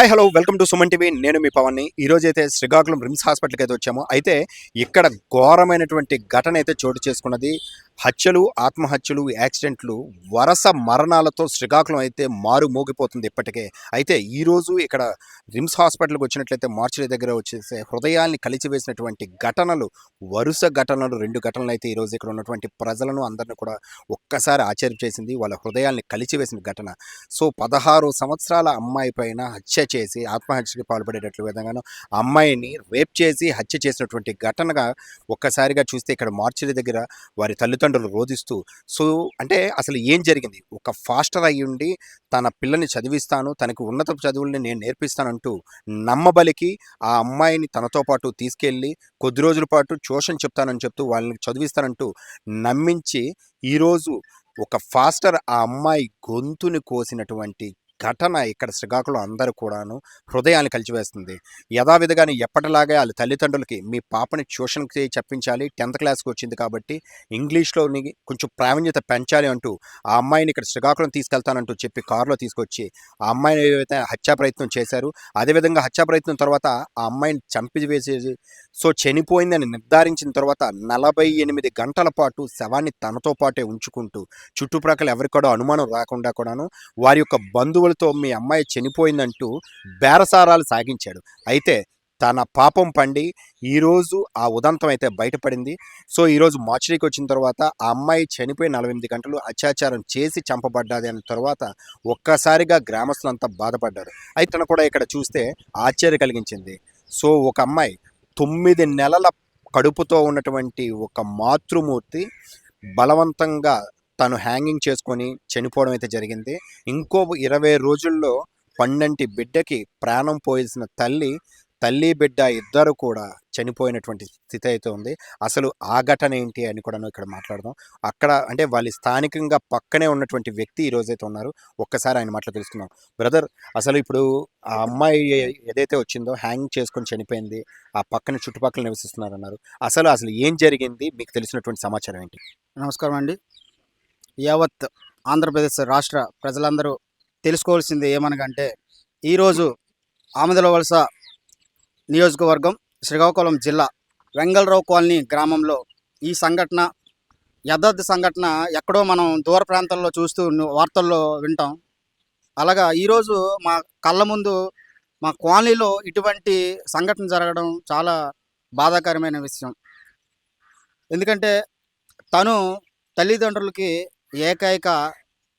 Hi hello welcome to Suman TV. నేను మీ పవన్ని. ఈరోజు అయితే శ్రీకాకుళం రిమ్స్ హాస్పిటల్కి అయితే వచ్చాము. అయితే ఇక్కడ ఘోరమైనటువంటి ఘటన అయితే చోటు చేసుకున్నది. హత్యలు, ఆత్మహత్యలు, యాక్సిడెంట్లు, వరుస మరణాలతో శ్రీకాకుళం అయితే మారు మోగిపోతుంది ఇప్పటికే. అయితే ఈరోజు ఇక్కడ రిమ్స్ హాస్పిటల్కి వచ్చినట్లయితే మార్చిల దగ్గర వచ్చేసి హృదయాల్ని కలిచివేసినటువంటి ఘటనలు, వరుస ఘటనలు, 2 ఘటనలు అయితే ఈరోజు ఇక్కడ ఉన్నటువంటి ప్రజలను అందరిని కూడా ఒక్కసారి ఆశ్చర్యం చేసింది. వాళ్ళ హృదయాల్ని కలిచివేసిన ఘటన. సో 16 సంవత్సరాల అమ్మాయి పైన హత్య చేసి ఆత్మహత్యకి పాల్పడేటట్లు విధంగాను అమ్మాయిని రేప్ చేసి హత్య చేసినటువంటి ఘటనగా ఒక్కసారిగా చూస్తే ఇక్కడ మార్చిరి దగ్గర వారి తల్లిదండ్రులు రోధిస్తూ, సో అంటే అసలు ఏం జరిగింది, ఒక ఫాస్టర్ అయ్యుండి తన పిల్లని చదివిస్తాను, తనకు ఉన్నత చదువుల్ని నేను నేర్పిస్తానంటూ నమ్మబలికి ఆ అమ్మాయిని తనతో పాటు తీసుకెళ్ళి కొద్ది రోజుల పాటు ట్యూషన్ చెప్తానని చెప్తూ వాళ్ళని చదివిస్తానంటూ నమ్మించి ఈరోజు ఒక ఫాస్టర్ ఆ అమ్మాయి గొంతుని కోసినటువంటి ఘటన ఇక్కడ శ్రీకాకుళం అందరూ కూడాను హృదయాన్ని కలిచివేస్తుంది. యథావిధిగానే ఎప్పటిలాగే వాళ్ళ తల్లిదండ్రులకి మీ పాపని ట్యూషన్కి చెప్పించాలి, 10th క్లాస్కి వచ్చింది కాబట్టి ఇంగ్లీష్లోని కొంచెం ప్రావీణ్యత పెంచాలి అంటూ ఆ అమ్మాయిని ఇక్కడ శ్రీకాకుళం తీసుకెళ్తానంటూ చెప్పి కారులో తీసుకొచ్చి ఆ అమ్మాయిని ఏదైతే హత్యా ప్రయత్నం చేశారు, అదేవిధంగా హత్యా ప్రయత్నం తర్వాత ఆ అమ్మాయిని చంపివేసేసి సో చనిపోయిందని నిర్ధారించిన తర్వాత 48 గంటల పాటు శవాన్ని తనతో పాటే ఉంచుకుంటూ చుట్టుప్రక్కల ఎవరికి కూడా అనుమానం రాకుండా కూడాను వారి యొక్క బంధువులతో మీ అమ్మాయి చనిపోయిందంటూ బేరసారాలు సాగించాడు. అయితే తన పాపం పండి ఈరోజు ఆ ఉదంతం అయితే బయటపడింది. సో ఈరోజు మార్చిరీకి వచ్చిన తర్వాత ఆ అమ్మాయి చనిపోయి 48 గంటలు అత్యాచారం చేసి చంపబడ్డాది అన్న తర్వాత ఒక్కసారిగా గ్రామస్తులంతా బాధపడ్డారు. అయితే తను కూడా ఇక్కడ చూస్తే ఆశ్చర్యం కలిగించింది. సో ఒక అమ్మాయి 9 నెలల కడుపుతో ఉన్నటువంటి ఒక మాతృమూర్తి బలవంతంగా తను హ్యాంగింగ్ చేసుకొని చనిపోవడం అయితే జరిగింది. ఇంకో 20 రోజుల్లో పండంటి బిడ్డకి ప్రాణం పోయేసిన తల్లి బిడ్డ ఇద్దరు కూడా చనిపోయినటువంటి స్థితి అయితే ఉంది. అసలు ఆ ఘటన ఏంటి అని కూడా ఇక్కడ మాట్లాడదాం. అక్కడ అంటే వాళ్ళ స్థానికంగా పక్కనే ఉన్నటువంటి వ్యక్తి ఈరోజైతే ఉన్నారు. ఒక్కసారి ఆయన మాటలు తెలుసుకుందాం. బ్రదర్, అసలు ఇప్పుడు ఆ అమ్మాయి ఏదైతే వచ్చిందో హ్యాంగ్ చేసుకొని చనిపోయింది, ఆ పక్కన చుట్టుపక్కల నివసిస్తున్నారన్నారు. అసలు ఏం జరిగింది, మీకు తెలిసినటువంటి సమాచారం ఏంటి? నమస్కారం అండి. యావత్ ఆంధ్రప్రదేశ్ రాష్ట్ర ప్రజలందరూ తెలుసుకోవాల్సింది ఏమనగంటే, ఈరోజు ఆమదలవలస నియోజకవర్గం శ్రీకాకుళం జిల్లా వెంగళరావు కాలనీ గ్రామంలో ఈ సంఘటన, యథార్థ సంఘటన ఎక్కడో మనం దూర ప్రాంతాల్లో చూస్తూ వార్తల్లో వింటాం. అలాగా ఈరోజు మా కళ్ళ ముందు మా కాలనీలో ఇటువంటి సంఘటన జరగడం చాలా బాధాకరమైన విషయం. ఎందుకంటే తను తల్లిదండ్రులకి ఏకైక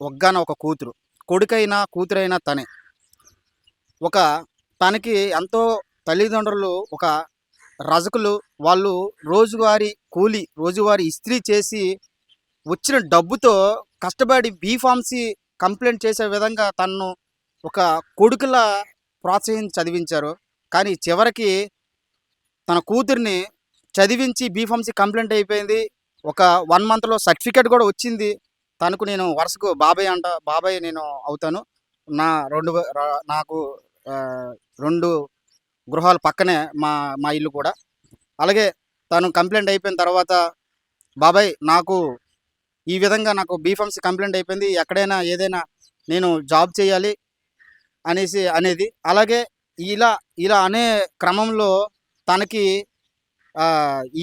ఒగ్గాన ఒక కూతురు, కొడుకైనా కూతురైనా తనే. ఒక తనకి ఎంతో తల్లిదండ్రులు ఒక రజకులు, వాళ్ళు రోజువారీ కూలి, రోజువారీ ఇస్త్రీ చేసి వచ్చిన డబ్బుతో కష్టపడి బీఫార్మసీ కంప్లైంట్ చేసే విధంగా తనను ఒక కొడుకులా ప్రోత్సహించి చదివించారు. కానీ చివరికి తన కూతుర్ని చదివించి బీఫార్మసీ కంప్లైంట్ అయిపోయింది. ఒక 1 మంత్లో సర్టిఫికేట్ కూడా వచ్చింది. తనకు నేను వరుసకు బాబాయ్ నేను అవుతాను. నాకు 2 గృహాల పక్కనే మా మా ఇల్లు కూడా. అలాగే తను కంప్లైంట్ అయిపోయిన తర్వాత, బాబాయ్ నాకు ఈ విధంగా నాకు బీఫార్మసీ కంప్లైంట్ అయిపోయింది, ఎక్కడైనా ఏదైనా నేను జాబ్ చేయాలి అనేది. అలాగే ఇలా ఇలా అనే క్రమంలో తనకి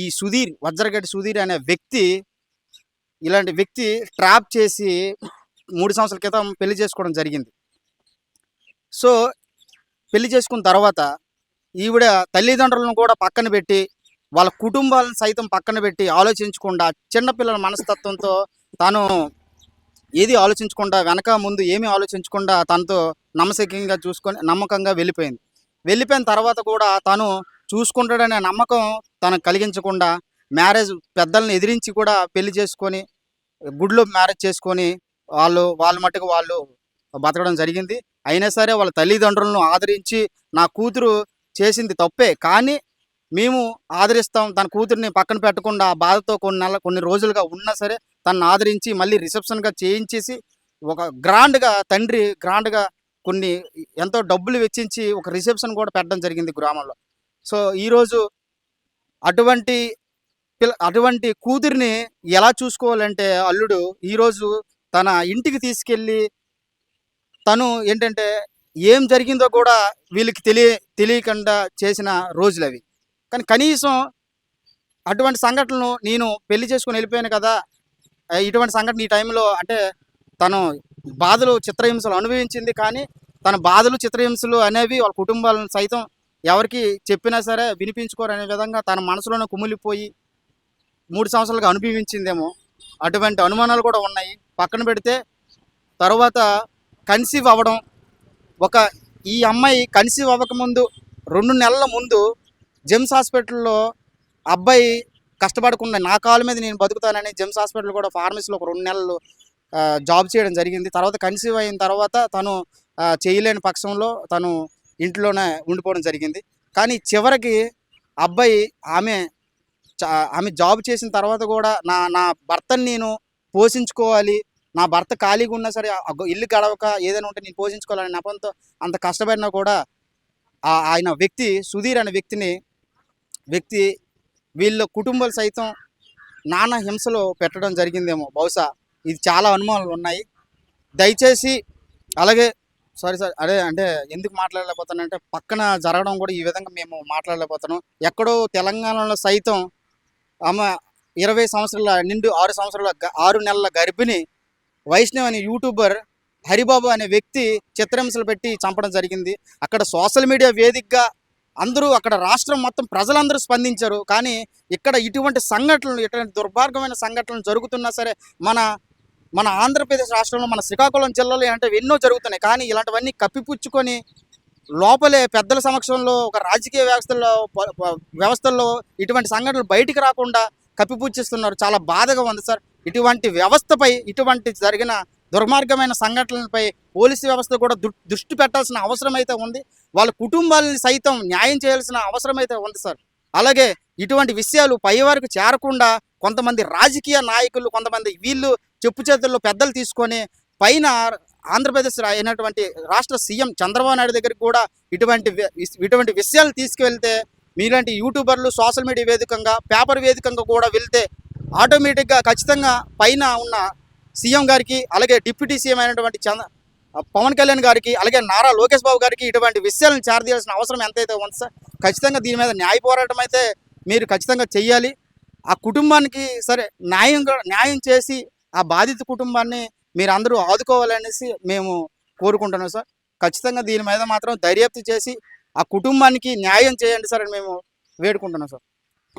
ఈ వజ్రగడ్డి సుధీర్ అనే వ్యక్తి, ఇలాంటి వ్యక్తి ట్రాప్ చేసి 3 సంవత్సరాల క్రితం పెళ్లి చేసుకోవడం జరిగింది. సో పెళ్లి చేసుకున్న తర్వాత ఈవిడ తల్లిదండ్రులను కూడా పక్కన పెట్టి, వాళ్ళ కుటుంబాలను సైతం పక్కన పెట్టి ఆలోచించకుండా, చిన్నపిల్లల మనస్తత్వంతో తాను ఏది ఆలోచించకుండా, వెనక ముందు ఏమీ ఆలోచించకుండా తనతో నమ్మకంగా వెళ్ళిపోయిన తర్వాత కూడా తను చూసుకుంటాడనే నమ్మకం తనకు కలిగించకుండా, మ్యారేజ్ పెద్దలను ఎదిరించి కూడా పెళ్లి చేసుకొని, గుడిలో మ్యారేజ్ చేసుకొని వాళ్ళ మట్టుకు వాళ్ళు బతకడం జరిగింది. అయినా సరే వాళ్ళ తల్లిదండ్రులను ఆదరించి, నా కూతురు చేసింది తప్పే కానీ మేము ఆదరిస్తాం, తన కూతురిని పక్కన పెట్టకుండా ఆ బాధతో కొన్ని రోజులుగా ఉన్నా సరే తనను ఆదరించి మళ్ళీ రిసెప్షన్గా చేయించేసి ఒక తండ్రి గ్రాండ్గా కొన్ని ఎంతో డబ్బులు వెచ్చించి ఒక రిసెప్షన్ కూడా పెట్టడం జరిగింది గ్రామంలో. సో ఈరోజు అటువంటి కూతురిని ఎలా చూసుకోవాలంటే అల్లుడు ఈరోజు తన ఇంటికి తీసుకెళ్ళి తను ఏంటంటే ఏం జరిగిందో కూడా వీళ్ళకి తెలియకుండా చేసిన రోజులు అవి. కానీ కనీసం అటువంటి సంఘటనలు నేను పెళ్లి చేసుకొని వెళ్ళిపోయాను కదా, ఇటువంటి సంఘటన ఈ టైంలో అంటే తను బాధలు చిత్రహింసలు అనుభవించింది, కానీ తన బాధలు చిత్రహింసలు అనేవి వాళ్ళ కుటుంబాలను సైతం ఎవరికి చెప్పినా సరే వినిపించుకోరు అనే విధంగా తన మనసులోనే కుమిలిపోయి 3 సంవత్సరాలుగా అనుభవించిందేమో. అటువంటి అనుమానాలు కూడా ఉన్నాయి. పక్కన పెడితే తర్వాత కన్సీవ్ అవ్వడం, ఒక ఈ అమ్మాయి కన్సీవ్ అవ్వకముందు 2 నెలల ముందు జెమ్స్ హాస్పిటల్లో అబ్బాయి కష్టపడకుండా నా కాళ్ళ మీద నేను బతుకుతానని జెమ్స్ హాస్పిటల్ కూడా ఫార్మసీలో ఒక 2 నెలలు జాబ్ చేయడం జరిగింది. తర్వాత కన్సీవ్ అయిన తర్వాత తను చేయలేని పక్షంలో తను ఇంట్లోనే ఉండిపోవడం జరిగింది. కానీ చివరికి అబ్బాయి ఆమె జాబ్ చేసిన తర్వాత కూడా నా భర్తని నేను పోషించుకోవాలి, నా భర్త ఖాళీగా ఉన్నా సరే ఇల్లు గడవక ఏదైనా ఉంటే నేను పోషించుకోవాలనే నెపంతో అంత కష్టపడినా కూడా ఆయన వ్యక్తి సుధీర్ అనే వ్యక్తి వీళ్ళ కుటుంబాలు సైతం నానా హింసలో పెట్టడం జరిగిందేమో బహుశా. ఇది చాలా అనుమానాలు ఉన్నాయి. దయచేసి అలాగే సారీ అదే అంటే ఎందుకు మాట్లాడలేకపోతానంటే పక్కన జరగడం కూడా ఈ విధంగా మేము మాట్లాడలేకపోతున్నాం. ఎక్కడో తెలంగాణలో సైతం ఆమె 20 సంవత్సరాల నిండు 6 నెలల గర్భిణి వైష్ణవ్ అనే యూట్యూబర్ హరిబాబు అనే వ్యక్తి చిత్రహింసలు పెట్టి చంపడం జరిగింది. అక్కడ సోషల్ మీడియా వేదికగా అందరూ, అక్కడ రాష్ట్రం మొత్తం ప్రజలందరూ స్పందించారు. కానీ ఇక్కడ ఇటువంటి దుర్మార్గమైన సంఘటనలు జరుగుతున్నా సరే మన ఆంధ్రప్రదేశ్ రాష్ట్రంలో మన శ్రీకాకుళం జిల్లాలో ఇలాంటివి ఎన్నో జరుగుతున్నాయి. కానీ ఇలాంటివన్నీ కప్పిపుచ్చుకొని లోపలే పెద్దల సమక్షంలో ఒక రాజకీయ వ్యవస్థల్లో ఇటువంటి సంఘటనలు బయటికి రాకుండా కప్పిపుచ్చిస్తున్నారు. చాలా బాధగా ఉంది సార్. ఇటువంటి వ్యవస్థపై, ఇటువంటి జరిగిన దుర్మార్గమైన సంఘటనలపై పోలీసు వ్యవస్థ కూడా దృష్టి పెట్టాల్సిన అవసరం అయితే ఉంది. వాళ్ళ కుటుంబాలని సైతం న్యాయం చేయాల్సిన అవసరం అయితే ఉంది సార్. అలాగే ఇటువంటి విషయాలు పై వరకు చేరకుండా కొంతమంది రాజకీయ నాయకులు, కొంతమంది వీళ్ళు చెప్పు చేతుల్లో పెద్దలు తీసుకొని పైన ఆంధ్రప్రదేశ్ అయినటువంటి రాష్ట్ర సీఎం చంద్రబాబు నాయుడు దగ్గరికి కూడా ఇటువంటి విషయాలు తీసుకువెళ్తే, మీలాంటి యూట్యూబర్లు సోషల్ మీడియా వేదికంగా, పేపర్ వేదికంగా కూడా వెళ్తే ఆటోమేటిక్గా ఖచ్చితంగా పైన ఉన్న సీఎం గారికి, అలాగే డిప్యూటీ సీఎం అయినటువంటి పవన్ కళ్యాణ్ గారికి, అలాగే నారా లోకేష్ బాబు గారికి ఇటువంటి విషయాలను చేరదీయాల్సిన అవసరం ఎంతైతే ఉంది సార్. ఖచ్చితంగా దీని మీద న్యాయ పోరాటం అయితే మీరు ఖచ్చితంగా చెయ్యాలి. ఆ కుటుంబానికి సరే న్యాయం చేసి ఆ బాధిత కుటుంబాన్ని మీరు అందరూ ఆదుకోవాలనేసి మేము కోరుకుంటున్నాం సార్. ఖచ్చితంగా దీని మీద మాత్రం దర్యాప్తు చేసి ఆ కుటుంబానికి న్యాయం చేయండి సార్ అని మేము వేడుకుంటున్నాం సార్.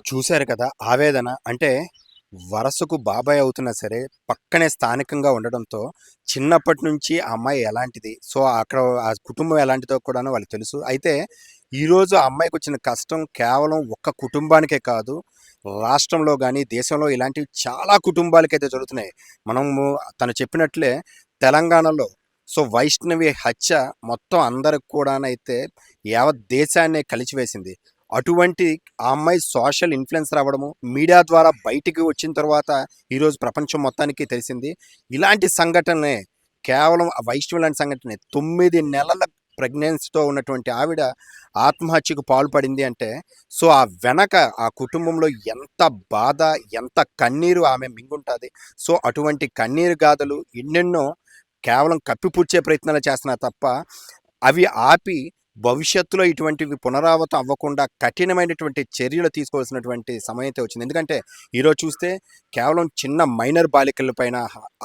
చూశారు కదా ఆవేదన. అంటే వరసకు బాబాయ్ అవుతున్నా సరే పక్కనే స్థానికంగా ఉండడంతో చిన్నప్పటి నుంచి ఆ అమ్మాయి ఎలాంటిది, సో అక్కడ ఆ కుటుంబం ఎలాంటిదో కూడా వాళ్ళకి తెలుసు. అయితే ఈరోజు ఆ అమ్మాయికి వచ్చిన కష్టం కేవలం ఒక్క కుటుంబానికే కాదు, రాష్ట్రంలో కానీ దేశంలో ఇలాంటివి చాలా కుటుంబాలకైతే జరుగుతున్నాయి. మనము తను చెప్పినట్లే తెలంగాణలో సో వైష్ణవి హత్య మొత్తం అందరికి కూడానైతే యావత్ దేశాన్నే కలిచివేసింది. అటువంటి ఆ అమ్మాయి సోషల్ ఇన్ఫ్లుయెన్సర్ అవ్వడము, మీడియా ద్వారా బయటికి వచ్చిన తర్వాత ఈరోజు ప్రపంచం మొత్తానికి తెలిసింది. ఇలాంటి సంఘటనే కేవలం ఆ వైష్ణవి లాంటి సంఘటనే 9 నెలల ప్రెగ్నెన్సీతో ఉన్నటువంటి ఆవిడ ఆత్మహత్యకు పాల్పడింది అంటే, సో ఆ వెనక ఆ కుటుంబంలో ఎంత బాధ, ఎంత కన్నీరు ఆమె మింగుంటుంది. సో అటువంటి కన్నీరు గాథలు ఎన్నెన్నో కేవలం కప్పిపుచ్చే ప్రయత్నాలు చేస్తున్నారు తప్ప అవి ఆపి భవిష్యత్తులో ఇటువంటివి పునరావృతం అవ్వకుండా కఠినమైనటువంటి చర్యలు తీసుకోవాల్సినటువంటి సమయం అయితే వచ్చింది. ఎందుకంటే ఈరోజు చూస్తే కేవలం చిన్న మైనర్ బాలికలపైన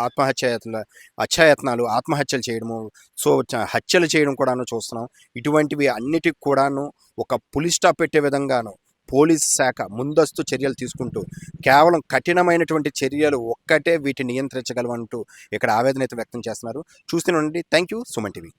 ఆత్మహత్యలు చేయడము, సో హత్యలు చేయడం కూడాను చూస్తున్నాం. ఇటువంటివి అన్నిటికి కూడాను ఒక పులి స్టాప్ పెట్టే విధంగాను పోలీస్ శాఖ ముందస్తు చర్యలు తీసుకుంటూ కేవలం కఠినమైనటువంటి చర్యలు ఒక్కటే వీటిని నియంత్రించగలవంటూ ఇక్కడ ఆవేదన అయితే వ్యక్తం చేస్తున్నారు. చూస్తూనే ఉండండి. Thank you. సుమన్ టీవీ.